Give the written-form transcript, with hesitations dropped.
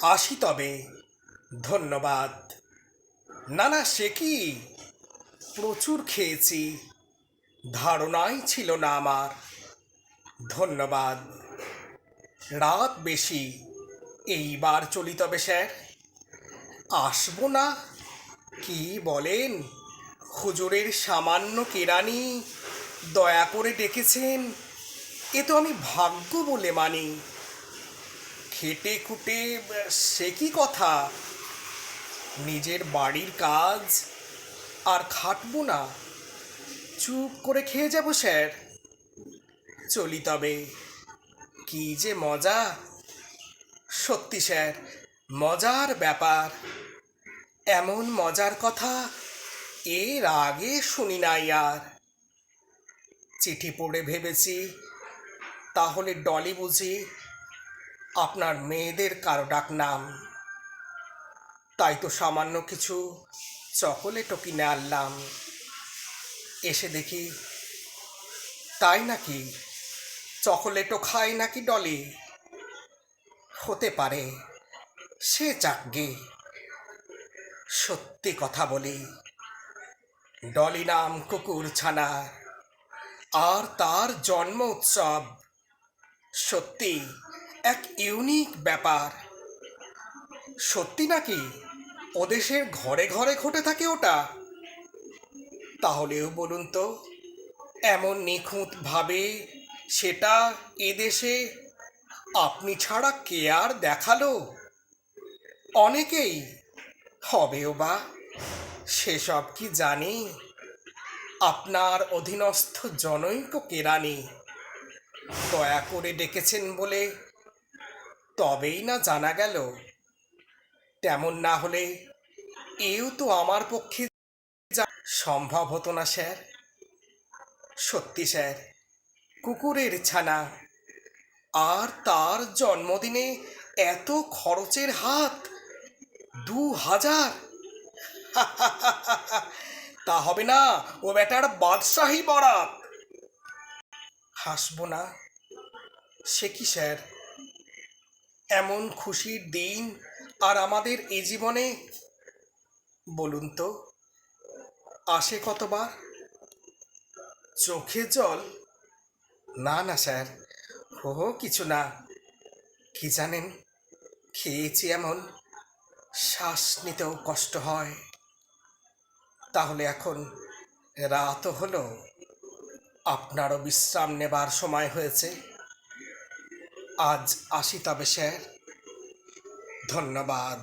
আসি তবে। ধন্যবাদ। না না, সে কি, প্রচুর খেয়েছি, ধারণাই ছিল না আমার। ধন্যবাদ। রাত বেশি, এইবার চলি তবে স্যার। আসবো না? কি বলেন, হুজুরের সামান্য কেরানি দয়া করে ডেকেছেন, এ তো আমি ভাগ্য বলে মানি। খেটে খুটে সে কি কথা, নিজের বাড়ির কাজ আর খাটবো না, চুপ করে খেয়ে যাব স্যার। চলি তবে। কি যে মজা, সত্যি স্যার, মজার ব্যাপার। এমন মজার কথা এর আগে শুনি নাই আর। চিঠি পড়ে ভেবেছি, তাহলে ডলি বুঝি আপনার মেয়েদের কারো ডাক নাম। তাই তো সামান্য কিছু চকোলেটও কিনে আনলাম। এসে দেখি, তাই নাকি, চকোলেটও খায় নাকি ডলি? হতে পারে, সে যাকগে। সত্যি কথা বলি, ডলি নাম কুকুর ছানা, আর তার জন্ম উৎসব সত্যি এক ইউনিক ব্যাপার। সত্যি নাকি ওদেশের ঘরে ঘরে ঘটে থাকে ওটা? তাহলেও বলুন তো, এমন নিখুঁতভাবে সেটা এদেশে আপনি ছাড়া কে আর দেখালো? অনেকেই, হবেও বা, সেসব কি জানি? আপনার অধীনস্থ জনৈক কেরানি দয়া করে ডেকেছেন বলে তবেই না জানা গেল। তেমন না হলে এও তো আমার পক্ষে সম্ভব হতো না স্যার। সত্যি স্যার, কুকুরের ছানা, আর তার জন্মদিনে এত খরচের হাত, 2000! তা হবে না, ও বেটার বাদশাহী বরাত। হাসবো না? সে কি স্যার, এমন খুশির দিন আর আমাদের এ জীবনে, বলুন তো, আসে কতবার? চোখে জল? না না স্যার, হো কিছু না। কি জানেন, খেয়েছি এমন, শ্বাস নিতেও কষ্ট হয়। তাহলে এখন রাতও হলো, আপনারও বিশ্রাম নেবার সময় হয়েছে। আজ আসি তবে স্যার। ধন্যবাদ।